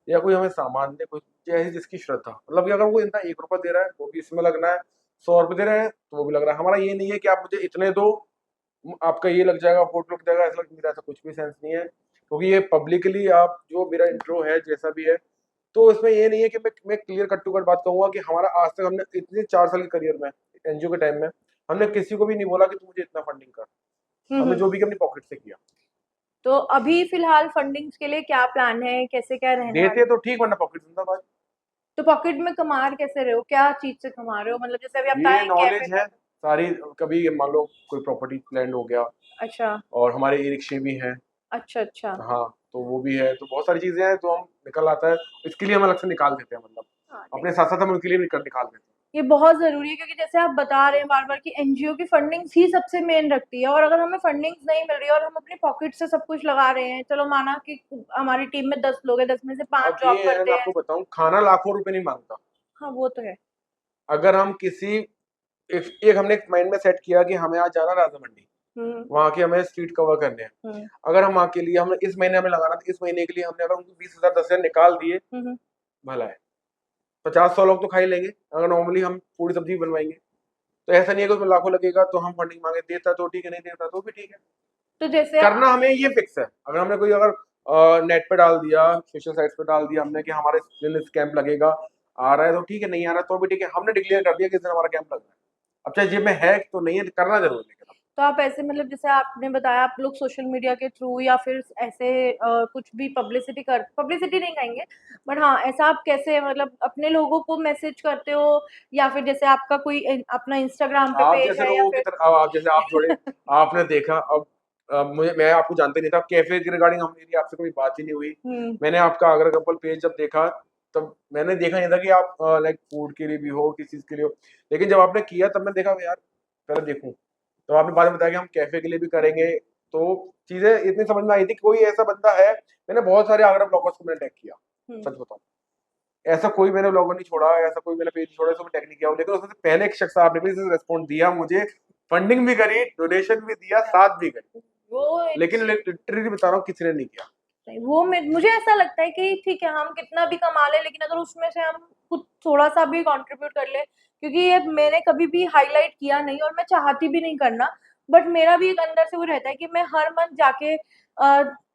या कोई हमें सामान दे, कोई चाहे जिसकी श्रद्धा, मतलब कि अगर वो इतना 1 रुपया दे रहा है वो भी इसमें लगना है, 100 रुपये दे रहे हैं तो वो भी लग रहा है। हमारा ये नहीं है कि आप मुझे इतने दो, आपका ये लग जाएगा, फोटो लग जाएगा, मेरा ऐसा कुछ भी सेंस नहीं है, क्योंकि ये पब्लिकली आप जो मेरा इंट्रो है जैसा भी है, तो इसमें ये नहीं है कि मैं क्लियर कट टू कट बात कहूंगा कि हमारा आज तक हमने इतने 4 साल के करियर में, एनजीओ के टाइम में, हमने किसी को भी नहीं बोला कि तू मुझे इतना फंडिंग कर। हमने हम्म। जो भी किया अपनी पॉकेट से किया। तो अभी फिलहाल फंडिंग्स के लिए क्या प्लान है, कैसे क्या रहने वाला देते है? तो ठीक, वरना पॉकेट जिंदाबाद। तो पॉकेट में कमा कैसे रहे हो, क्या चीज से कमा रहे हो, मतलब जैसे अभी आप ये बताएं कैफे नॉलेज का। है सारी। कभी मान लो कोई प्रॉपर्टी लैंड हो गया, अच्छा और हमारे ई रिक्शे भी हैं। अच्छा अच्छा। हाँ, तो वो भी है, तो बहुत सारी चीजें हैं तो हम निकल आता है, इसके लिए हम अलग से निकाल देते हैं, मतलब हाँ, अपने नहीं, साथ साथ हम उनके लिए भी निकाल देते हैं। ये बहुत ज़रूरी है, क्योंकि जैसे आप बता रहे हैं बार-बार कि एनजीओ की फंडिंग्स ही सबसे मेन रखती है, और अगर हमें फंडिंग्स नहीं मिल रही है और हम अपनी पॉकेट से सब कुछ लगा रहे हैं, चलो माना कि हमारी टीम में 10 लोग हैं, 10 में से 5 अब जॉब ये है, करते मैं हैं। आपको बताऊं, खाना लाखों रुपए नहीं मांगता। हाँ, वो तो है। अगर हम किसी एक हमने एक माइंड में सेट किया कि हमें आज जाना राजा मंडी, हुँ, वहां के हमें स्ट्रीट कवर करने हैं। हुँ, अगर हम वहां के लिए, हमने इस महीने हमें लगाना था, इस महीने के लिए हमने अगर उनको 20,000 10,000 निकाल दिए, हुँ, हुँ। भला है, 50-100 लोग तो खा ही लेंगे। अगर नॉर्मली हम पूरी सब्जी बनवाएंगे, तो ऐसा नहीं है कि उसमें लाखों लगेगा तो हम फंडिंग मांगे, देता तो ठीक है, नहीं देता तो भी ठीक है। तो जैसे करना हमें ये फिक्स है। अगर हमने कोई, अगर नेट पे डाल दिया, सोशल साइट्स पे डाल दिया हमने कि हमारे इस दिन इस कैंप लगेगा, आ रहा है तो ठीक है, नहीं आ रहा तो भी ठीक है, हमने डिक्लेयर कर दिया कि इस दिन हमारा कैंप लग रहा है। अब चाहे जेब में है तो नहीं है, करना जरूर है, लेकिन तो आप ऐसे मतलब जैसे आपने बताया आप लोग सोशल मीडिया के थ्रू या फिर ऐसे कुछ भी पब्लिसिटी नहीं कहेंगे, बट हाँ, ऐसा आप कैसे मतलब अपने लोगों को मैसेज करते हो, या फिर जैसे आपका कोई अपना इंस्टाग्राम पे आप पेज जैसे है या लोगों की फिर। तरह, अब आप जैसे आप जुड़े, आपने देखा, अब मुझे, मैं आपको जानते नहीं था, कैफे के रिगार्डिंग मेरी आपसे कोई बात ही नहीं हुई। हुँ, मैंने आपका आगरा कपल पेज जब देखा, तब मैंने देखा नहीं था कि आप लाइक फूड के लिए भी हो, किस चीज के लिए हो, लेकिन जब आपने किया तब मैं देखा यार, पहले देखूं, तो आपने बाद में बताया कि हम कैफे के लिए भी करेंगे। तो चीजें इतनी समझ में आई थी कि कोई ऐसा बंदा है। मैंने बहुत सारे आगरा ब्लॉगर्स को मैंने टैग किया, हुँ। सच बताऊं, ऐसा कोई मैंने ब्लॉगर नहीं छोड़ा, ऐसा कोई मैंने पेज छोड़ा, इसको मैं टैग नहीं किया, लेकिन उसमें से पहले एक शख्स आपने भी रिस्पॉन्ड दिया मुझे, फंडिंग भी करी, डोनेशन भी दिया, साथ भी करी, वो लेकिन लिटरली बता रहा हूँ किसी ने नहीं किया। वो मुझे ऐसा लगता है कि ठीक है हम कितना भी कमा ले, लेकिन अगर उसमें से हम कुछ थोड़ा सा भी कंट्रीब्यूट कर ले, क्योंकि ये मैंने कभी भी हाईलाइट किया नहीं और मैं चाहती भी नहीं करना, बट मेरा भी एक अंदर से वो रहता है कि मैं हर मंथ जाके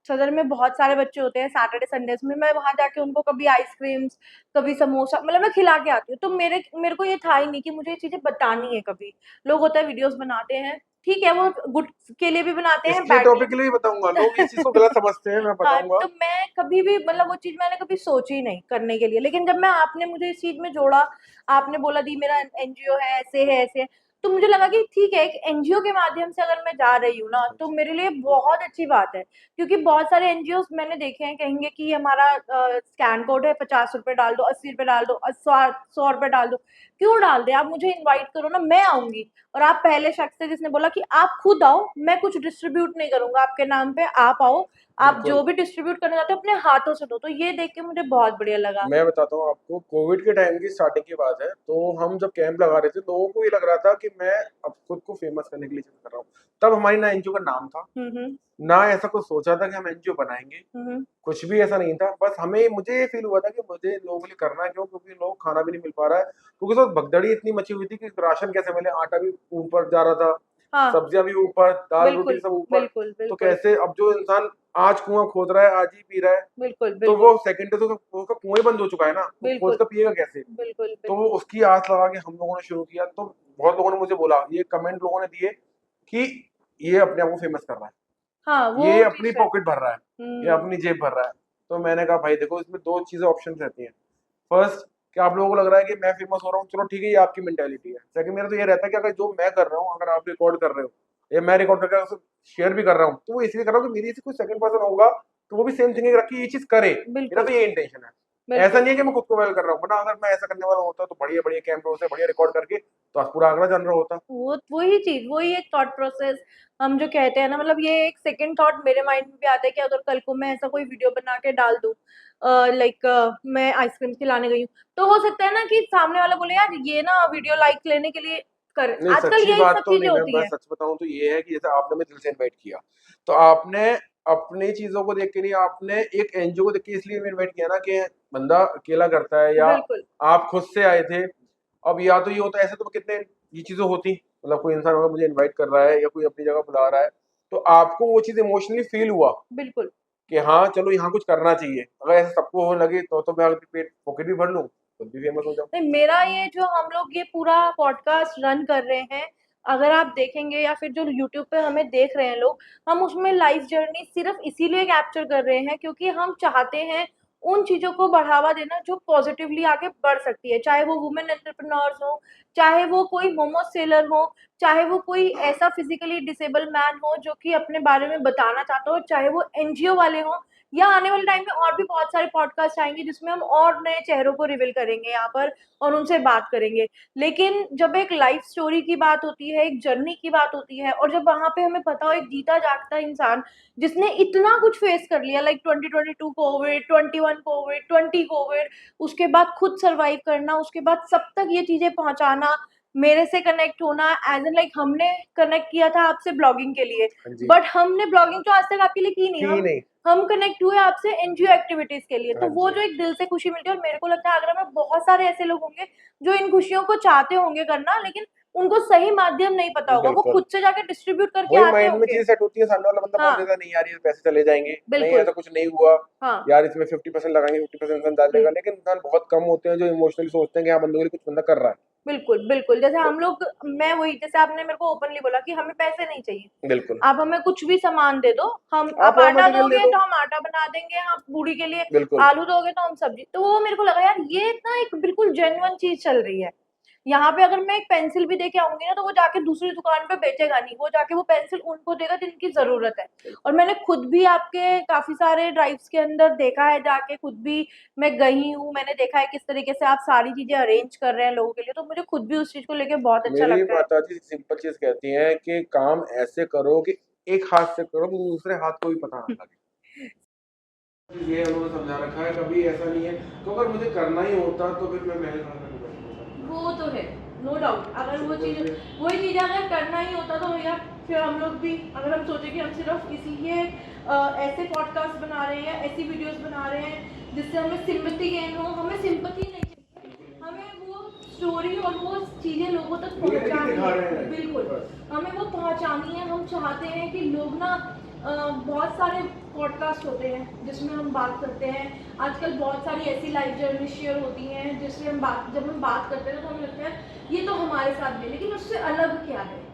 सदर में बहुत सारे बच्चे होते हैं सैटरडे संडेज में, मैं वहाँ जाके उनको कभी आइसक्रीम्स, कभी समोसा, मतलब मैं खिला के आती हूँ। तो मेरे को ये था ही नहीं कि मुझे ये चीज़ें बतानी है कभी। लोग होता है वीडियोज़ बनाते हैं, ठीक है, वो गुड के लिए भी बनाते हैं, इसके बैड के टॉपिक के लिए भी बताऊंगा, लोग इस चीज को गलत समझते हैं, मैं हाँ, बताऊंगा। तो मैं कभी भी मतलब वो चीज़ मैंने कभी सोची ही नहीं करने के लिए, लेकिन जब मैं आपने मुझे इस चीज़ में जोड़ा, आपने बोला दी मेरा एनजीओ है, ऐसे है, तो मुझे लगा कि ठीक है, एक एनजीओ के माध्यम से अगर मैं जा रही हूँ ना, तो मेरे लिए बहुत अच्छी बात है। क्योंकि बहुत सारे एनजीओ मैंने देखे हैं, कहेंगे कि हमारा स्कैन कोड है, 50 रुपए डाल दो, 80 रुपए डाल दो, 100 रुपए डाल दो। क्यों डाल दे, आप मुझे इनवाइट करो ना, मैं आऊंगी। और आप पहले शख्स थे जिसने बोला कि आप खुद आओ, मैं कुछ डिस्ट्रीब्यूट नहीं करूंगा आपके नाम पे, आप आओ, आप बिल्कुल। जो भी डिस्ट्रीब्यूट करना चाहते हो अपने हाथों से दो। तो ये देख के मुझे बहुत बढ़िया लगा। मैं बताता हूँ आपको, कोविड के टाइम की स्टार्टिंग की बात है, तो हम जब कैंप लगा रहे थे, लोगों को ये लग रहा था कि मैं अब खुद को फेमस करने के लिए चीज़ कर रहा हूँ। तब हमारी ना एनजीओ का नाम था, हम्म ना ऐसा कुछ सोचा था कि हम एनजीओ बनाएंगे, हम्म कुछ भी ऐसा नहीं था। बस मुझे ये फील हुआ था कि मुझे लोगों के लिए करना है, क्यों? क्योंकि लोग खाना भी नहीं मिल पा रहा है, क्योंकि उस वक्त भगदड़ी इतनी मची हुई थी कि राशन कैसे मिले, आटा भी ऊपर जा रहा था, हाँ, सब्जियां भी ऊपर, दाल रोटी बिल्कुल सब ऊपर। बिल्कुल तो बिल्कुल कैसे, अब जो इंसान आज कुआं खोद रहा है, आज ही पी रहा है, बिल्कुल तो बिल्कुल वो सेकंड तो उसका कुआं ही बंद हो चुका है ना, वो खोद बिल्कुल कर पिएगा कैसे? बिल्कुल तो बिल्कुल उसकी आस लगा के हम लोगों ने शुरू किया। तो बहुत लोगों ने मुझे बोला, ये कमेंट लोगों ने दिए कि ये अपने आप को फेमस कर रहा है, हाँ, ये वो अपनी चीज़ है। पॉकेट भर रहा है, ये हम्म अपनी जेब भर रहा है। तो मैंने कहा भाई देखो, इसमें दो चीजें ऑप्शन रहती हैं। फर्स्ट, कि आप लोगों को लग रहा है कि मैं फेमस हो रहा हूँ, चलो ठीक है, ये आपकी मेंटेलिटी है। सेकंड, मेरा तो ये रहता है कि अगर जो मैं कर रहा हूँ, अगर आप रिकॉर्ड कर रहे हो या मैं रिकॉर्ड करके उसे शेयर भी कर रहा हूँ, तो वो इसलिए कर रहा हूँ कि मेरी से कोई सेकंड पर्सन होगा तो वो भी सेम थिंकिंग रख के ये चीज करे। मेरा बिल्कुल तो ये इंटेंशन है। ऐसा बिल्कुल नहीं है कि मैं खुद को वायरल कर रहा हूँ, वरना अगर मैं ऐसा करने वाला होता तो बढ़िया बढ़िया कैमरों से बढ़िया रिकॉर्ड करके तो आज पूरा आगरा जान रहा होता। वो वही चीज, वही एक थॉट प्रोसेस हम जो कहते हैं ना, मतलब ये एक सेकंड थॉट मेरे माइंड में भी आता है कि अगर कल को मैं ऐसा कोई वीडियो बना के डाल दूं, लाइक मैं आइसक्रीम खिलाने गई हूँ, तो हो सकता है ना कि सामने वाला बोले यार ये ना वीडियो लाइक लेने के लिए कर, नहीं, आजकल सच्ची यही बात सब तो चीजें नहीं, मैं होती बस हैं। सच बताऊं तो ये है कि जैसे आपने मुझे दिल से इनवाइट किया, तो आपने अपनी चीजों को देख के नहीं, आपने एक एनजीओ को देख के इसलिए इनवाइट किया ना कि बंदा अकेला करता है, या बिल्कुल आप खुद से आए थे। अब या तो ये होता है, ऐसे तो कितने ये चीजें होती, मतलब कोई इंसान अगर मुझे इनवाइट कर रहा है या कोई अपनी जगह बुला रहा है, तो आपको वो चीज इमोशनली फील हुआ बिल्कुल कि हाँ चलो यहाँ कुछ करना चाहिए। अगर ऐसा सबको होने लगे तो मैं अगर पेट पॉकेट भी भर लूँ, खुद भी फेमस हो जाऊँ। नहीं, मेरा ये जो हम लोग ये पूरा पॉडकास्ट रन कर रहे हैं, अगर आप देखेंगे या फिर जो यूट्यूब पे हमें देख रहे हैं लोग, हम उसमें लाइफ जर्नी सिर्फ इसीलिए कैप्चर कर रहे हैं क्योंकि हम चाहते हैं उन चीजों को बढ़ावा देना जो पॉजिटिवली आगे बढ़ सकती है, चाहे वो वुमेन एंटरप्रेन्योर्स हो, चाहे वो कोई मोमो सेलर हो, चाहे वो कोई ऐसा फिजिकली डिसेबल मैन हो जो कि अपने बारे में बताना चाहता हो, चाहे वो एनजीओ वाले हो, या आने वाले टाइम में और भी बहुत सारे पॉडकास्ट आएंगे जिसमें हम और नए चेहरों को रिवील करेंगे यहाँ पर और उनसे बात करेंगे। लेकिन जब एक लाइफ स्टोरी की बात होती है, एक जर्नी की बात होती है, और जब वहां पे हमें पता हो एक जीता जागता इंसान जिसने इतना कुछ फेस कर लिया, लाइक 2022 कोविड, 21 कोविड, 20 कोविड, उसके बाद खुद सरवाइव करना, उसके बाद सब तक ये चीजें पहुंचाना, मेरे से कनेक्ट होना, एज एन लाइक हमने कनेक्ट किया था आपसे ब्लॉगिंग के लिए, हाँ जी। बट हमने ब्लॉगिंग तो आज तक आपके लिए की नहीं, ही नहीं। हम कनेक्ट हुए आपसे एनजीओ एक्टिविटीज के लिए। तो हाँ वो जी। जो एक दिल से खुशी मिलती है, और मेरे को लगता है आगरा में बहुत सारे ऐसे लोग होंगे जो इन खुशियों को चाहते होंगे करना, लेकिन उनको सही माध्यम नहीं पता होगा, वो बिल्कुल। खुद से जाके डिस्ट्रीब्यूट करके वही आते माइंड में होंगे। चीज सेट होती है, सामने वाला बंदा बोल हाँ देता है, नहीं यार ये पैसे चले जाएंगे, नहीं बिल्कुल। ऐसा कुछ नहीं हुआ, हाँ यार इसमें 50% लगाएंगे, 50% इंसान डालेगा। लेकिन इंसान बहुत कम होते हैं जो इमोशनली सोचते हैं कि हाँ बंदे के लिए कुछ बंदा कर रहा है। बिल्कुल बिल्कुल, जैसे तो हम लोग, मैं वही, जैसे आपने मेरे को ओपनली बोला कि हमें पैसे नहीं चाहिए, बिल्कुल, आप हमें कुछ भी सामान दे दो, हम आप आप रॉ आटा मटेरियल दे दोगे दो। तो हम आटा बना देंगे, आप बूढ़ी के लिए बिल्कुल। आलू दोगे तो हम सब्जी। तो वो मेरे को लगा यार ये ना एक बिल्कुल जेन्युइन चीज चल रही है। यहाँ पे अगर मैं एक पेंसिल भी दे के आऊंगी ना, तो वो जाके दूसरी दुकान पे बेचेगा नहीं, वो जाके वो पेंसिल उनको देगा जिनकी जरूरत है। और मैंने खुद भी आपके काफी सारे ड्राइव्स के अंदर देखा है, जाके खुद भी मैं गई हूँ, मैंने देखा है किस तरीके से आप सारी चीजें अरेंज कर रहे हैं लोगों के लिए, तो मुझे खुद भी उस चीज को लेके बहुत अच्छा मेरी लगता है। माता जी सिंपल चीज कहती हैं कि काम ऐसे करो कि एक हाथ से करो कि दूसरे हाथ को भी पता ना लगे। ये उन्होंने समझा रखा है, कभी ऐसा नहीं है तो अगर मुझे करना ही होता तो फिर मैं महल खाना नहीं करता। वो तो है, नो डाउट, अगर वो चीज, वही चीज अगर करना ही होता तो भैया फिर हम लोग भी, अगर हम सोचे कि हम सिर्फ इसीलिए ऐसे पॉडकास्ट बना रहे हैं, ऐसी वीडियोस बना रहे हैं जिससे हमें सिंपैथी गेन हो, हमें सिंपैथी नहीं चाहिए, हमें वो स्टोरी और वो चीजें लोगों तक पहुंचानी है। बिल्कुल, हमें वो पहुंचानी है। हम चाहते हैं कि लोग ना बहुत सारे पॉडकास्ट होते हैं जिसमें हम बात करते हैं। आजकल बहुत सारी ऐसी लाइफ जर्नी शेयर होती हैं जिससे जब हम बात करते हैं तो हमें लगता है ये तो हमारे साथ भी, लेकिन उससे अलग क्या है।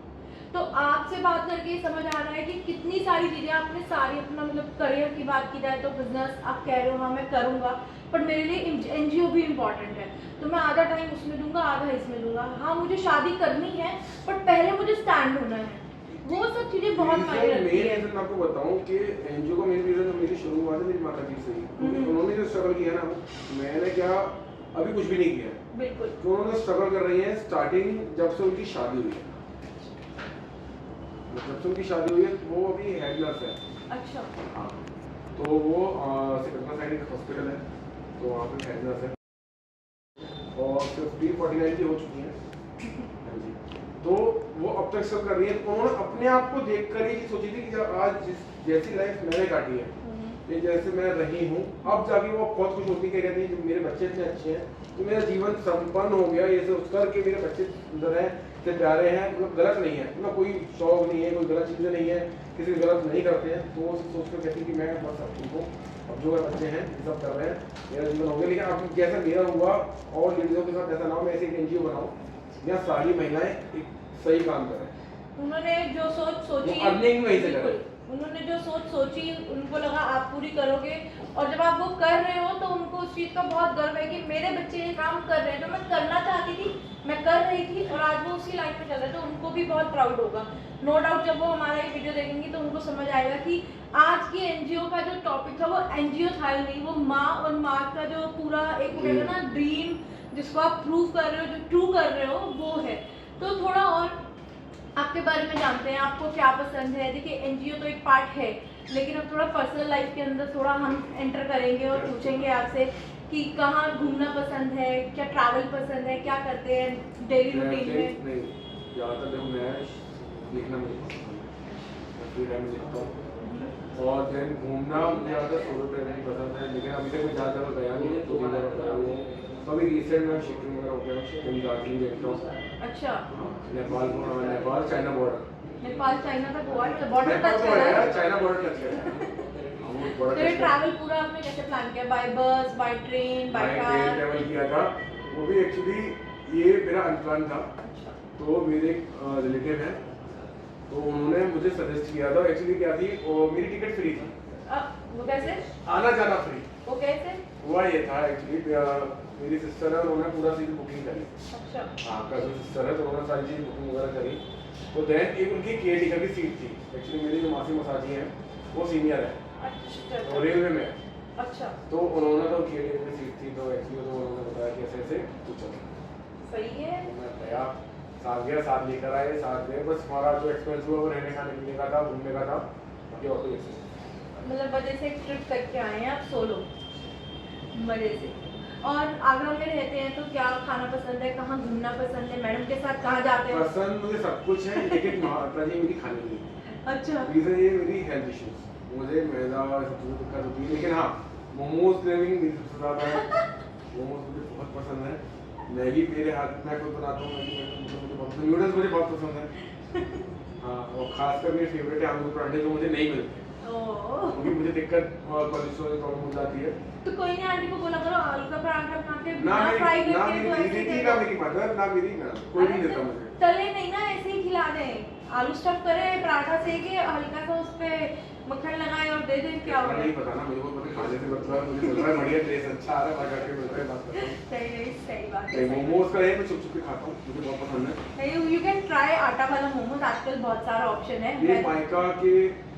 तो आपसे बात करके समझ आ रहा है कि कितनी सारी चीज़ें आपने सारी अपना मतलब करियर की बात की जाए तो बिजनेस आप कह रहे हो हाँ मैं करूँगा, पर मेरे लिए एनजीओ भी इम्पॉर्टेंट है, तो मैं आधा टाइम उसमें दूंगा आधा इसमें दूंगा। हाँ मुझे शादी करनी है बट पहले मुझे स्टैंड होना है, वो सब चीज़ें बहुत मायने रखती है। मैं आपको बताऊं कि एनजीओ का मेन रीजन मेरी शुरुआत है मेरी माता जी से ही। उन्होंने जो स्ट्रगल किया ना, मैंने क्या अभी कुछ भी नहीं किया। बिल्कुल। तो उन्होंने स्ट्रगल कर रही है स्टार्टिंग जब से उनकी शादी हुई है। जब से उनकी शादी हुई है वो अभी हेड नर्स है। अच्छा। हाँ, तो वो सिकंदरा साइड एक हॉस्पिटल है, तो वहाँ पे हेड नर्स है और 50-49 की हो चुकी है। हाँ जी, तो वो अब तक सब कर रही है। तो उन्होंने अपने आप को देखकर ही सोची थी कि जब आज जैसी लाइफ मैंने काटी है, ये जैसे मैं रही हूँ, अब जाके वो बहुत खुश होती है, कहती है जब मेरे बच्चे इतने अच्छे हैं तो मेरा जीवन संपन्न हो गया, ये सोच कर के मेरे बच्चे सुंदर हैं, इतने प्यारे हैं, मतलब गलत नहीं है, मतलब कोई शौक नहीं है, कोई गलत चीज़ें नहीं है, किसी गलत नहीं करते हैं। तो वो सोच कर कहती है कि मैं बस अब उनको अब जो बच्चे हैं ये सब कर रहे हैं, मेरा जीवन हो गया। लेकिन अब जैसा मेरा हुआ और लेडीज़ों के साथ ऐसा ना हो, मैं ऐसे एक एनजीओ बनाऊँ यहाँ सारी महिलाएं एक सही काम करें। उन्होंने जो सोच सोची, अर्निंग वहीं से करें। उन्होंने जो सोच सोची उनको लगा आप पूरी करोगे, और जब आप वो कर रहे हो तो उनको उस चीज़ का बहुत गर्व है कि मेरे बच्चे ये काम कर रहे हैं जो मैं करना चाहती थी, मैं कर रही थी और आज वो उसी लाइन में चल रहे हैं, तो उनको भी बहुत प्राउड होगा। नो डाउट जब वो हमारा ये वीडियो देखेंगी तो उनको समझ आएगा कि आज की एनजीओ का जो टॉपिक था वो एनजीओ था ही नहीं, वो माँ और माँ का जो पूरा एक कहते ना ड्रीम जिसको आप प्रूव कर रहे हो, जो ट्रू कर रहे हो वो है। तो थोड़ा और आपके बारे में जानते हैं, आपको क्या पसंद है। देखिए एनजीओ तो एक पार्ट है, लेकिन अब थोड़ा पर्सनल लाइफ के अंदर थोड़ा हम एंटर करेंगे और पूछेंगे आपसे कि कहाँ घूमना पसंद है, क्या ट्रैवल पसंद है, क्या करते हैं डेली रूटीन में। नहीं, ज़्यादातर देखो मैं लिखना मुझे पसंद है, मैं फ्री टाइम में लिखता हूँ और देन घूमना मुझे ज़्यादा सोलो ट्रैवलिंग पसंद है, लेकिन अभी तक मैं ज़्यादा जगह गया नहीं है, 2-3 जगह गया हूँ। तो अभी रिसेंट में सिक्किम वगैरह हो गया, सिक्किम दार्जिलिंग देखता हूँ। अच्छा। Nepal China border. Nepal China का बॉर्डर टच तो करा है, चाइना बॉर्डर टच करा है। तो ये ट्रैवल पूरा आपने कैसे प्लान किया, बाय बस, by train, by car? Travel किया था, वो भी एक्चुअली ये मेरा अनप्लान था। तो मेरे एक रिलेटिव है, तो उन्होंने मुझे सजेस्ट किया था। एक्चुअली क्या थी, मेरी टिकट फ्री थी, वो कैसे? आना जाना फ्री। वो कैसे हुआ ये था एक्चुअली, मेरी सिस्टर है, उन्होंने पूरा सीट बुकिंग करी। अच्छा। हाँ, कज़न सिस्टर है, तो उन्होंने सारी चीज़ बुकिंग वगैरह करी। तो देन एक उनकी केयर टेकर की सीट थी। एक्चुअली मेरी जो मासी मसाजी हैं वो सीनियर है, अच्छा तो रेलवे में है। अच्छा। तो उन्होंने तो केयर टेकर की सीट थी, तो एक्चुअली तो उन्होंने बताया कि ऐसे ऐसे तो चलो, सही है। तो मैं गया, साथ गया, साथ लेकर आए, साथ गए। बस हमारा जो एक्सपेंस हुआ वो रहने खाने पीने का था, घूमने का था, बाकी और कोई एक्सपेंस। मतलब वजह से एक ट्रिप करके आए हैं आप सोलो, मजे से। और आगरा में रहते हैं तो क्या खाना पसंद है, कहाँ घूमना पसंद है, मैडम के साथ कहाँ जाते हैं? पसंद मुझे सब कुछ है, लेकिन माता जी मेरी खाने नहीं है। अच्छा। रीज़न ये मेरी हेल्थ इश्यूज, मुझे मैदा सबसे दिक्कत होती है। लेकिन हाँ, मोमोज क्रेविंग मेरी सबसे ज़्यादा है, मोमोज मुझे बहुत पसंद है। मैगी मेरे हाथ मैं खुद बनाता हूँ, मुझे बहुत पसंद, नूडल्स मुझे बहुत पसंद है। हाँ, और खासकर मेरे फेवरेट है आलू पराठे, जो मुझे नहीं मिलते, क्योंकि मुझे दिक्कत कोलेस्ट्रॉल की प्रॉब्लम हो जाती है। तो कोई नहीं, आंटी को बोला करो आलू का पराठा बना के ना बिना फ्राई मेरी करके तो ऐसे ही दे ना दो। मेरी मदर, ना मेरी मैडम, कोई नहीं देता मुझे। तले नहीं ना, ऐसे ही खिला दें, आलू स्टफ करे, पराठा सेके, हल्का सा उस पे मक्खन लगाए और दे दें, क्या होगा? नहीं पता ना, मुझे को पता खाने से मतलब मुझे मिल रहा है बढ़िया टेस्ट, अच्छा आ रहा है, बाहर जाके मिल रहा है, बात करता हूँ। सही बात नहीं, है। मोमोज का है, मैं छुप छुप के खाता हूँ, मुझे बहुत पसंद है। नहीं, यू कैन ट्राई आटा वाला मोमोज, आजकल बहुत सारा ऑप्शन है। ये मायका के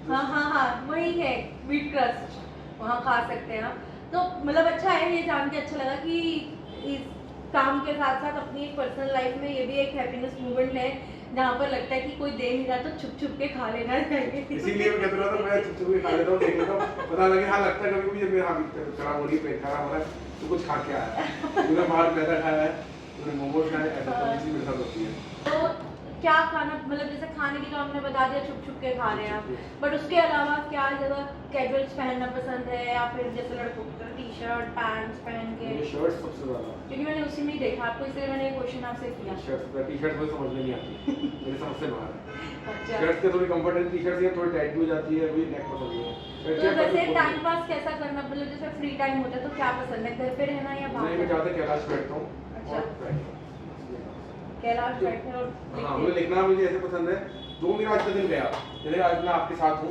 हाँ वही है, व्हीट क्रस्ट, वहाँ खा सकते हैं आप। तो मतलब अच्छा है, ये जान के अच्छा लगा कि इस काम के साथ साथ अपनी एक पर्सनल लाइफ में ये भी एक हैप्पीनेस मूवमेंट है, जहाँ पर लगता है कि कोई दे नहीं रहा तो छुप छुप के खा लेना चाहिए। इसीलिए मैं कहता था मैं छुप छुप के खा लेता हूँ, देख लेता हूँ, पता लगे हाँ लगता है कभी कभी जब मेरा हाथ खराब हो रही है, पेट खराब हो रहा है, तो कुछ खा के आया है, तूने बाहर मैदा खाया है, तूने मोमोज खाए, ऐसा तो चीज़ मेरे साथ होती है। तो क्या खाना, मतलब जैसे खाने की तो आपने बता दिया छुप छुप के खा रहे हैं आप, बट उसके अलावा क्या ज़्यादा कैजुअल्स पहनना पसंद है या फिर जैसे लड़कों की तरह टी शर्ट पैंट्स पहन के? मुझे शर्ट सबसे ज़्यादा, क्योंकि मैंने उसी में ही देखा आपको, इसलिए मैंने ये क्वेश्चन आपसे किया। टी शर्ट मुझे समझ में नहीं आती, मेरे समझ से बाहर है। अच्छा, शर्ट के थोड़ी कंफर्टेबल, टी शर्ट से थोड़ी टाइट भी हो जाती है, वही नेक पसंद नहीं है। तो वैसे टाइम पास कैसा करना, मतलब जैसे फ्री टाइम होता है तो क्या पसंद है, घर पे रहना या नहीं, बाहर? मैं ज़्यादा कैलाश बैठता हूँ। अच्छा। और कैलाश बैठे और हाँ, मुझे लिखना मुझे ऐसे पसंद है, जो मेरा आज का दिन गया, जैसे आज मैं आपके साथ हूँ,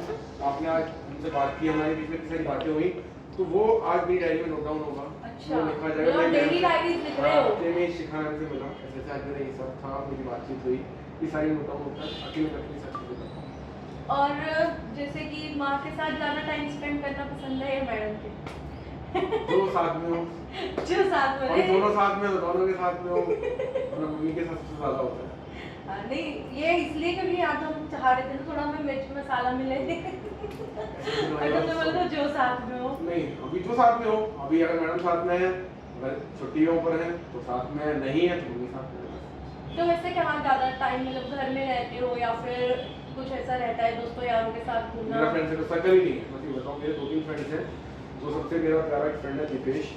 आपने आज हमसे बात की, हमारे बीच में कितनी सारी बातें हुई, तो वो आज मेरी डायरी में नोट डाउन होगा। अच्छा, वो लिखा जाएगा। मतलब डेली डायरीज लिख रहे हो? मैं शिखा मैम से मिला, ऐसे आज मेरा ये सब था, मेरी बातचीत हुई, ये सारी नोट डाउन होता है, अकेले करके सब चीज़ें। और जैसे कि माँ के साथ ज़्यादा टाइम स्पेंड करना पसंद है या मैडम के? जो साथ में हो, जो साथ में और रहे। दोनों साथ में हो, दोनों के साथ में हो, और मम्मी के साथ सबसे ज़्यादा होता है। नहीं, ये इसलिए क्योंकि आज हम चाह रहे थे ना थोड़ा हमें मिर्च मसाला मिले। तो बोला था जो साथ में हो। नहीं, अभी जो साथ में हो, अभी अगर मैडम साथ में है, अगर छुट्टियों पर है तो साथ में, नहीं है तो मम्मी साथ में है। तो वैसे कहाँ ज़्यादा टाइम, मतलब घर में रहते हो या फिर कुछ ऐसा रहता है दोस्तों यारों के साथ घूमना? मेरा फ्रेंड सर्कल सर्कल ही नहीं है, मैं बताऊँ, मेरे 2-3 फ्रेंड्स हैं, जो सबसे मेरा प्यारा एक फ्रेंड है दीपेश,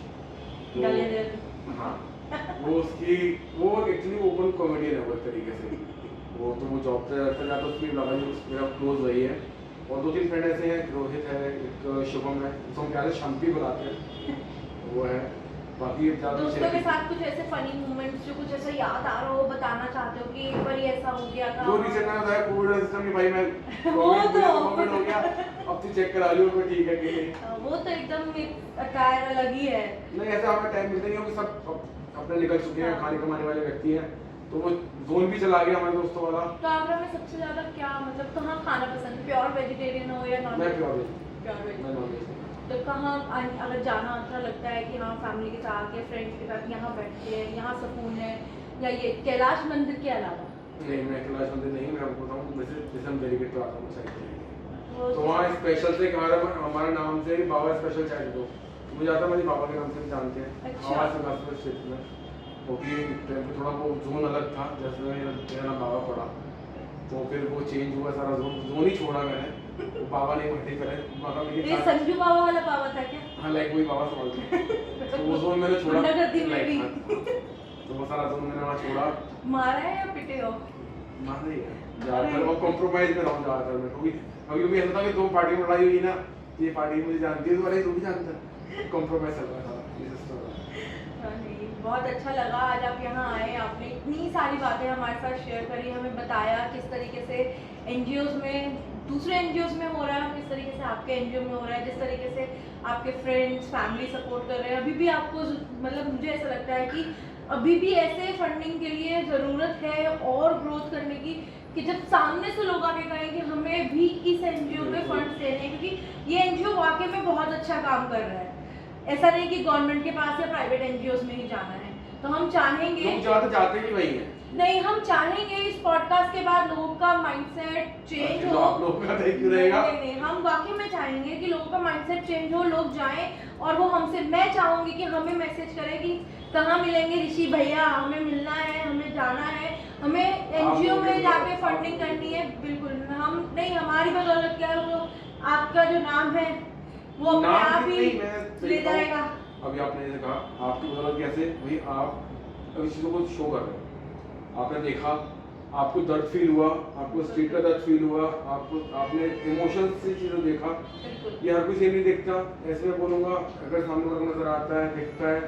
तो गालियाँ दे रहे हाँ, वो एक्चुअली ओपन कॉमेडियन है वो एक तरीके से, वो जॉब पे रहता है, तो उसकी लगा मेरा क्लोज वही है। और 2-3 फ्रेंड ऐसे हैं, रोहित है, एक शुभम है, जिसको हम प्यार से शांति बुलाते हैं, वो है। बाकी दोस्तों के साथ कुछ ऐसे फनी मोमेंट्स जो कुछ ऐसा याद आ रहा हो, बताना चाहते हो कि एक बार ये ऐसा हो गया था? जो रिसेंट में बताया कोविड सिस्टम की, भाई मैं वो तो कोविड हो गया, अब तू चेक करा लियो, कोई ठीक है कि नहीं। वो तो एकदम एक अटायर अलग ही है। नहीं, ऐसा हमें टाइम मिलता नहीं है, सब अपने निकल चुके हैं, खाने कमाने वाले व्यक्ति हैं, तो वो जोन भी चला गया हमारे दोस्तों वाला। तो आगरा में सबसे ज़्यादा क्या, मतलब कहाँ खाना पसंद है? प्योर वेजिटेरियन हो या नॉन मैं veg? Pure veg, pure veg. मैं नॉन वेज। तो कहाँ अगर जाना अच्छा लगता है कि हाँ फैमिली के साथ या फ्रेंड्स के साथ यहाँ बैठते हैं, यहाँ सुकून है, या ये कैलाश मंदिर के अलावा? नहीं, मैं कैलाश मंदिर नहीं, मैं आपको बताऊँ, जैसे हम डेलीगेट पे आता हूँ साइड वो तो वहाँ स्पेशल से हमारा नाम से बाबा स्पेशल चाय दो, मुझे आता है, मेरे बाबा के नाम से भी जानते हैं। अच्छा। आवाज़ से नाम क्षेत्र में, क्योंकि थोड़ा वो जोन अलग था, जैसे मेरा नाम बाबा पड़ा, तो फिर वो चेंज हुआ, सारा जोन ही छोड़ा मैंने, वो बाबा ने भर्ती करे, मगर ये संजू बाबा वाला बाबा था क्या? हाँ, लाइक वही बाबा संभालते हैं, तो वो जोन मैंने छोड़ा, गुंडागर्दी में भी। तो वो सारा जोन मैंने वहाँ छोड़ा। मारा है या पिटे हो? माना ही है ज़्यादातर, और कॉम्प्रोमाइज में रहूँ ज़्यादातर मैं, क्योंकि कभी ऐसा था कि 2 पार्टी में लड़ाई हुई ना, ये पार्टी मुझे जानती है, तो अरे तू भी जानता है, कॉम्प्रोमाइज चल रहा था ये सिस्टम। नहीं, बहुत अच्छा लगा आज आप यहाँ आए, आपने इतनी सारी बातें हमारे साथ शेयर करी, हमें बताया किस तरीके से एनजीओज में, दूसरे एनजीओज में हो रहा है, किस तरीके से आपके एनजीओ में हो रहा है, जिस तरीके से आपके फ्रेंड्स फैमिली सपोर्ट कर रहे हैं। अभी भी आपको, मतलब मुझे ऐसा लगता है कि अभी भी ऐसे फंडिंग के लिए ज़रूरत है और ग्रोथ करने की, कि जब सामने से लोग आके कहें कि हमें भी इस एनजीओ में फंड्स देने हैं, क्योंकि ये एनजीओ वाकई में बहुत अच्छा काम कर रहा है। ऐसा नहीं कि गवर्नमेंट के पास या प्राइवेट एनजीओज में ही जाना है। तो हम चाहेंगे, लोग जाते ही वही है। नहीं, हम चाहेंगे इस पॉडकास्ट के बाद लोगों का माइंडसेट चेंज हो। आप लोगों का देख रहेगा। नहीं, हम वाकई में चाहेंगे कि लोगों का माइंडसेट चेंज हो, लोग जाएं और वो हमसे, मैं चाहूंगी कि हमें मैसेज करें कि कहाँ मिलेंगे ऋषि भैया, हमें मिलना है, हमें जाना है, हमें एनजीओ में जाके फंडिंग करनी है। बिल्कुल, हम नहीं, हमारी बदौलत क्या है, वो आपका जो नाम है वो अपने आप ही ले जाएगा। अभी आपने जैसे कहा, आपकी बदौलत कैसे, भाई आप अभी चीज़ों को शो कर रहे हो, आपने देखा, आपको दर्द फील हुआ, आपको स्ट्रीट का दर्द फील हुआ, आपने इमोशंस से चीज़ें देखा, ये हर कोई सेम नहीं देखता। ऐसे में बोलूँगा, अगर सामने वाला नजर आता है, दिखता है,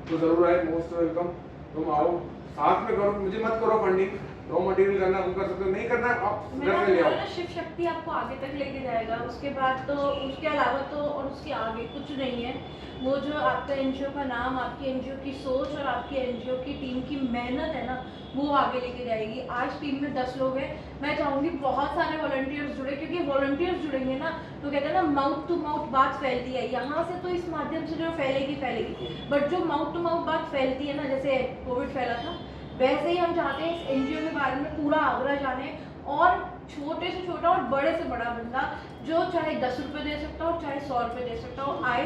तो ज़रूर आए, मोस्ट वेलकम। तुम आओ, साथ में करो, मुझे मत करो फंडिंग, रॉ मटेरियल करना हम कर सकते हो, नहीं करना आप घर से ले आओ। शिव शक्ति आपको आगे तक लेके जाएगा, उसके बाद तो, उसके अलावा तो और उसके आगे कुछ नहीं है। वो जो आपका एनजीओ का नाम, आपकी एनजीओ की सोच और आपकी एनजीओ की टीम की मेहनत है ना, वो आगे लेके जाएगी। आज टीम में 10 लोग हैं, मैं चाहूँगी बहुत सारे वॉलंटियर्स जुड़े, क्योंकि वॉलंटियर्स जुड़ेंगे ना तो कहते हैं ना, माउथ टू माउथ बात फैलती है। यहाँ से तो इस माध्यम से जो फैलेगी, बट जो माउथ टू माउथ बात फैलती है ना, जैसे कोविड फैला था, वैसे ही हम चाहते हैं इस एनजीओ के बारे में पूरा आगरा जाने, और छोटे से छोटा और बड़े से बड़ा बंदा जो चाहे 10 रुपये दे सकता हो, चाहे 100 रुपये दे सकता हो, आए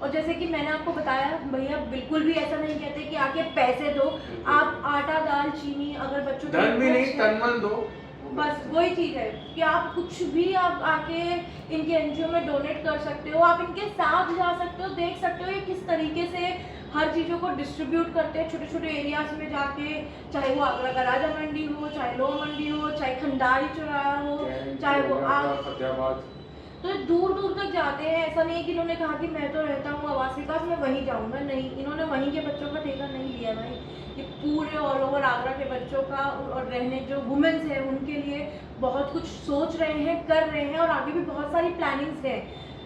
और जैसे कि मैंने आपको बताया भैया, बिल्कुल भी ऐसा नहीं कहते कि आके पैसे दो, आप आटा दाल चीनी अगर बच्चों को धन भी नहीं तन मन दो, बस वही चीज़ है कि आप कुछ भी आप आके इनके एनजीओ में डोनेट कर सकते हो, आप इनके साथ जा सकते हो, देख सकते हो ये किस तरीके से हर चीज़ों को डिस्ट्रीब्यूट करते हैं छोटे छोटे एरियाज में जाके, चाहे वो आगरा का राजा मंडी हो, चाहे लोह मंडी हो, चाहे खंडारी चौराहा हो, चाहे वो फतेहाबाद, तो दूर दूर तक जाते हैं। ऐसा नहीं है कि इन्होंने कहा कि मैं तो रहता हूँ आवास के पास, मैं वहीं जाऊँगा, नहीं, इन्होंने वहीं के बच्चों का ठेका नहीं लिया भाई, ये पूरे ऑल ओवर आगरा के बच्चों का और रहने जो वुमेन्स हैं उनके लिए बहुत कुछ सोच रहे हैं, कर रहे हैं और आगे भी बहुत सारी प्लानिंग्स हैं।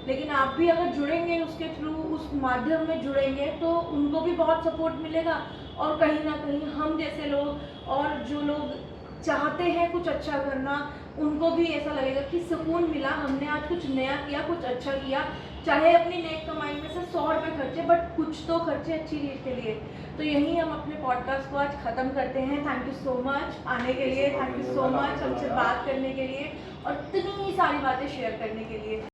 लेकिन आप भी अगर जुड़ेंगे उसके थ्रू, उस माध्यम में जुड़ेंगे तो उनको भी बहुत सपोर्ट मिलेगा और कहीं ना कहीं हम जैसे लोग और जो लोग चाहते हैं कुछ अच्छा करना, उनको भी ऐसा लगेगा कि सुकून मिला, हमने आज कुछ नया किया, कुछ अच्छा किया, चाहे अपनी नेक कमाई में से 100 रुपये खर्चे, बट कुछ तो खर्चे अच्छी चीज़ के लिए। तो यही हम अपने पॉडकास्ट को आज ख़त्म करते हैं। थैंक यू सो मच आने के लिए, थैंक यू सो मच हमसे बात करने के लिए और इतनी सारी बातें शेयर करने के लिए।